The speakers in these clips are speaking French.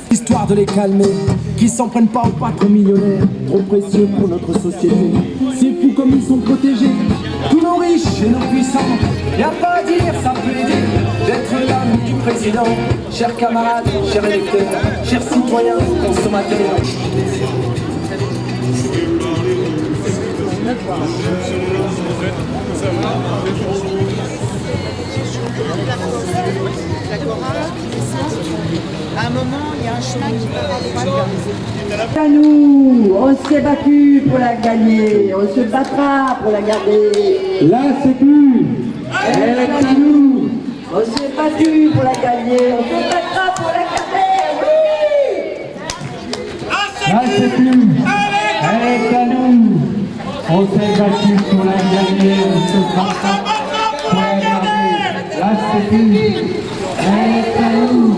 Histoire de les calmer, qui s'en prennent pas aux patrons millionnaires, trop précieux pour notre société. C'est fou comme ils sont protégés, tous nos riches et nos puissants. Y'a pas à dire, ça peut aider d'être l'ami du président. Chers camarades, chers électeurs, chers citoyens, consommateurs. À un moment, il y a un chemin qui peut À nous, on s'est battu pour la gagner, on se battra pour la garder. La Sécu, Elle est à nous, on s'est battu pour la gagner, on se battra pour la garder. Oui. la Sécu, elle est à nous. On s'est battu pour la gagner, on se battra pour la garder. La Sécu, elle est à nous.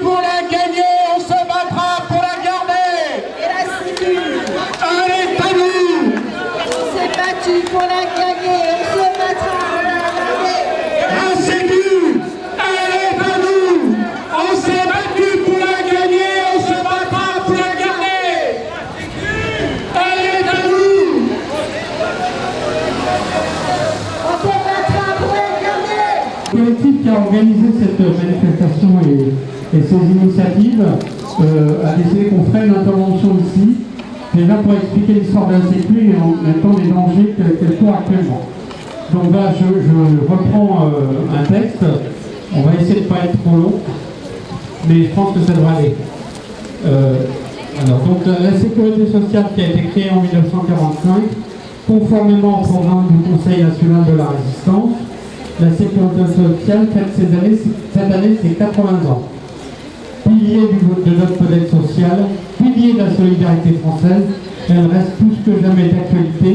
Pour la gagner, on se battra pour la garder. Et la Sécu, Elle est à nous. on s'est battu pour la gagner, on se battra pour la garder. La Sécu, elle est à nous. On s'est battu pour la gagner, on se battra pour la garder. Elle est à nous. On se battra pour la garder. Le collectif qui a organisé cette manifestation et ces initiatives a décidé qu'on ferait une intervention ici, déjà pour expliquer l'histoire de la Sécu et en même temps les dangers qu'elle court actuellement. Donc là, je reprends un texte, on va essayer de ne pas être trop long, mais je pense que ça devrait aller. La sécurité sociale qui a été créée en 1945, conformément au programme du Conseil national de la résistance, la sécurité sociale fête cette année ses 80 ans. Pilier de notre modèle social, pilier de la solidarité française, elle reste plus que jamais d'actualité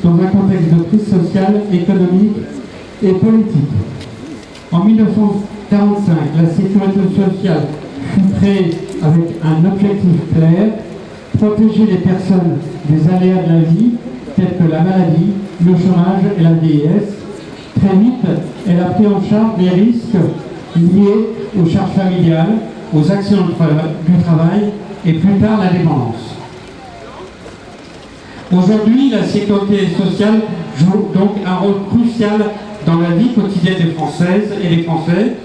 dans un contexte de crise sociale, économique et politique. En 1945, la sécurité sociale fut créée avec un objectif clair, protéger les personnes des aléas de la vie, tels que la maladie, le chômage et la vieillesse. Très vite, elle a pris en charge les risques liés aux charges familiales, aux accidents du travail et plus tard la dépendance. Aujourd'hui, la sécurité sociale joue donc un rôle crucial dans la vie quotidienne des Françaises et des Français.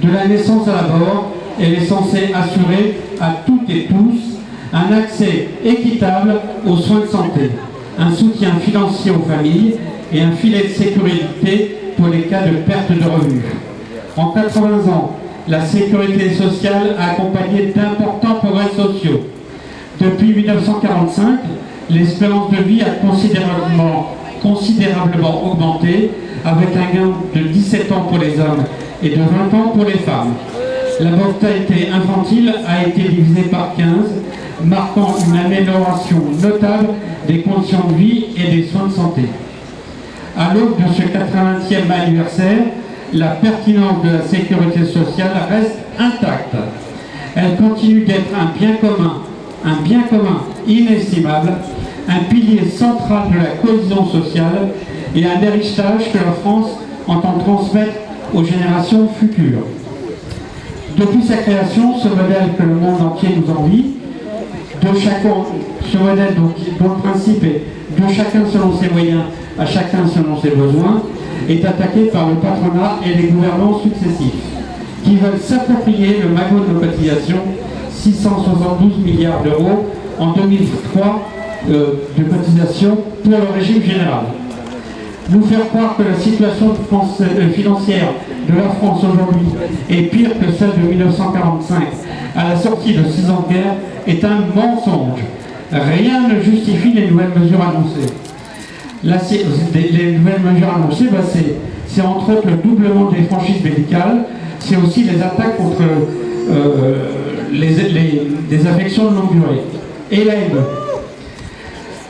De la naissance à la mort, elle est censée assurer à toutes et tous un accès équitable aux soins de santé, un soutien financier aux familles et un filet de sécurité pour les cas de perte de revenus. En 80 ans, la sécurité sociale a accompagné d'importants progrès sociaux. Depuis 1945, l'espérance de vie a considérablement augmenté, avec un gain de 17 ans pour les hommes et de 20 ans pour les femmes. La mortalité infantile a été divisée par 15, marquant une amélioration notable des conditions de vie et des soins de santé. À l'aube de ce 80e anniversaire, la pertinence de la sécurité sociale reste intacte. Elle continue d'être un bien commun inestimable, un pilier central de la cohésion sociale et un héritage que la France entend transmettre aux générations futures. Depuis sa création, ce modèle que le monde entier nous envie, ce modèle dont le principe est de chacun selon ses moyens, à chacun selon ses besoins, est attaqué par le patronat et les gouvernants successifs, qui veulent s'approprier le magot de nos cotisations, 672 milliards d'euros en 2003 de cotisations pour le régime général. Nous faire croire que la situation financière de la France aujourd'hui est pire que celle de 1945 à la sortie de 6 ans de guerre est un mensonge. Rien ne justifie les nouvelles mesures annoncées. Les nouvelles mesures annoncées, c'est entre autres le doublement des franchises médicales, c'est aussi les attaques contre des affections de longue durée et l'aide.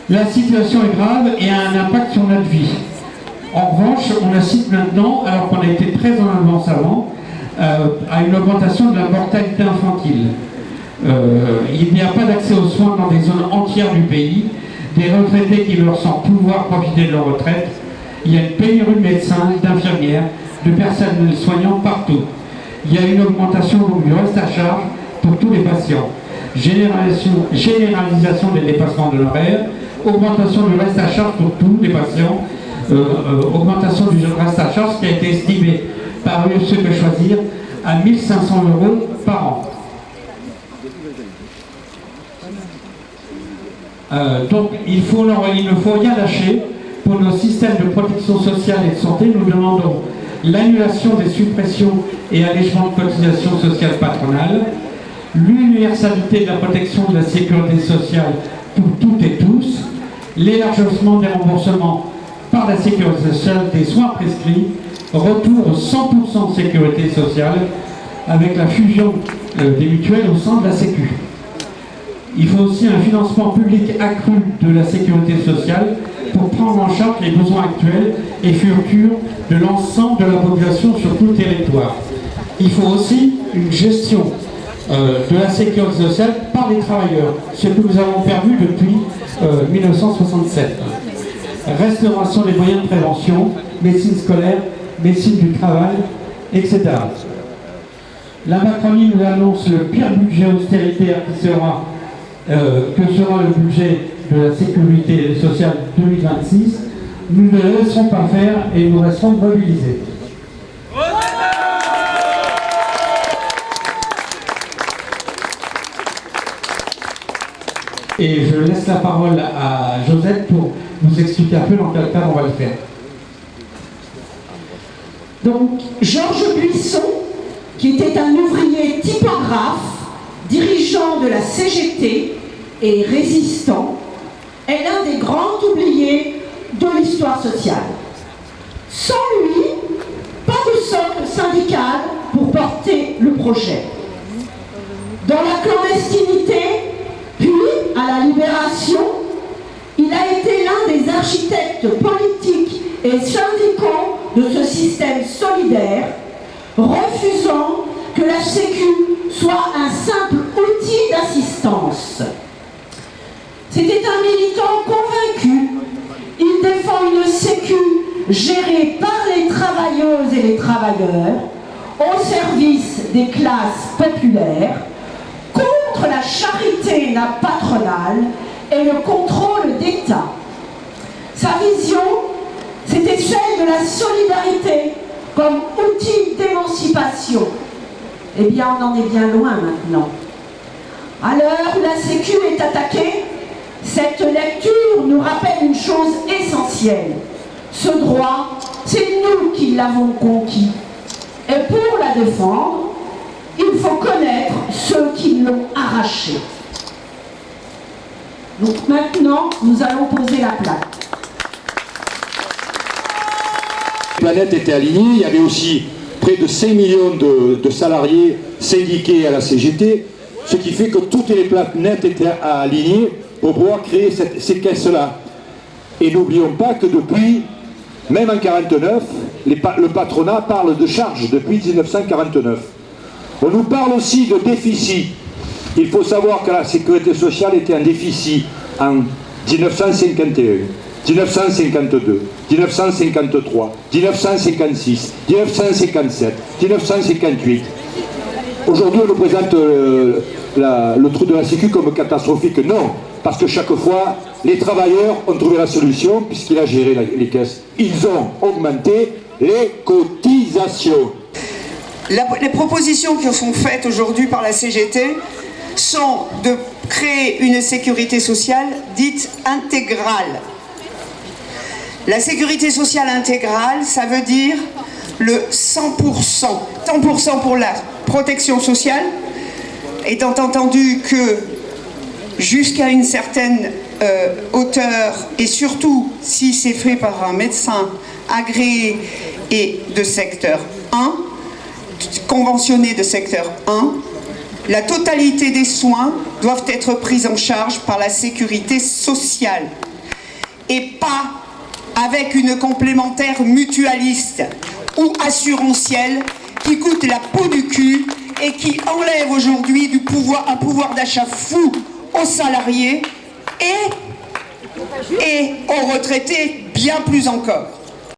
La situation est grave et a un impact sur notre vie. En revanche, on assiste maintenant, alors qu'on a été très en avance avant, à une augmentation de la mortalité infantile. Il n'y a pas d'accès aux soins dans des zones entières du pays, des retraités qui ne ressentent pouvoir profiter de leur retraite, Il y a une pénurie de médecins, d'infirmières, de personnel soignants partout. Il y a une augmentation donc, du reste à charge pour tous les patients. Généralisation des dépassements de l'horaire, augmentation du reste à charge pour tous les patients, augmentation du reste à charge qui a été estimé par USE Que Choisir à 1 500 € par an. Donc il ne faut rien lâcher. Pour nos systèmes de protection sociale et de santé, nous demandons l'annulation des suppressions et allègements de cotisations sociales patronales, l'universalité de la protection de la sécurité sociale pour toutes et tous, l'élargissement des remboursements par la sécurité sociale des soins prescrits, retour au 100% de sécurité sociale avec la fusion des mutuelles au sein de la Sécu. Il faut aussi un financement public accru de la sécurité sociale pour prendre en charge les besoins actuels et futurs de l'ensemble de la population sur tout le territoire. Il faut aussi une gestion de la sécurité sociale par les travailleurs, ce que nous avons perdu depuis 1967. Restauration des moyens de prévention, médecine scolaire, médecine du travail, etc. La Macronie nous annonce le pire budget austéritaire que sera le budget de la sécurité sociale 2026. Nous ne le laisserons pas faire et nous resterons mobilisés. Et je laisse la parole à Josette pour nous expliquer un peu dans quel cadre on va le faire. Donc, Georges Buisson, qui était un ouvrier typographe, dirigeant de la CGT et résistant, est l'un des grands oubliés de l'histoire sociale. Sans lui, pas de socle syndical pour porter le projet. Dans la clandestinité, puis à la libération, il a été l'un des architectes politiques et syndicaux de ce système solidaire, refusant que la Sécu soit un simple outil d'assistance. C'était un militant convaincu. Il défend une Sécu gérée par les travailleuses et les travailleurs au service des classes populaires, contre la charité patronale et le contrôle d'État. Sa vision, c'était celle de la solidarité comme outil d'émancipation. Eh bien, on en est bien loin maintenant. À l'heure où la Sécu est attaquée, cette lecture nous rappelle une chose essentielle. Ce droit, c'est nous qui l'avons conquis. Et pour la défendre, il faut connaître ceux qui l'ont arraché. Donc maintenant, nous allons poser la plaque. Les planètes étaient alignées, il y avait aussi près de 5 millions de salariés syndiqués à la CGT, ce qui fait que toutes les planètes étaient alignées pour pouvoir créer ces caisses-là. Et n'oublions pas que depuis, même en 1949, le patronat parle de charges depuis 1949. On nous parle aussi de déficit. Il faut savoir que la sécurité sociale était en déficit en 1951, 1952, 1953, 1956, 1957, 1958. Aujourd'hui, on nous présente le trou de la Sécu comme catastrophique. Non, parce que chaque fois, les travailleurs ont trouvé la solution puisqu'il a géré les caisses. Ils ont augmenté les cotisations. Les propositions qui sont faites aujourd'hui par la CGT sont de créer une sécurité sociale dite intégrale. La sécurité sociale intégrale, ça veut dire le 100%. 100% pour la protection sociale, étant entendu que jusqu'à une certaine hauteur, et surtout si c'est fait par un médecin agréé et de secteur 1, conventionné de secteur 1, la totalité des soins doivent être pris en charge par la sécurité sociale et pas avec une complémentaire mutualiste ou assurantielle qui coûte la peau du cul et qui enlève aujourd'hui un pouvoir d'achat fou aux salariés et aux retraités bien plus encore.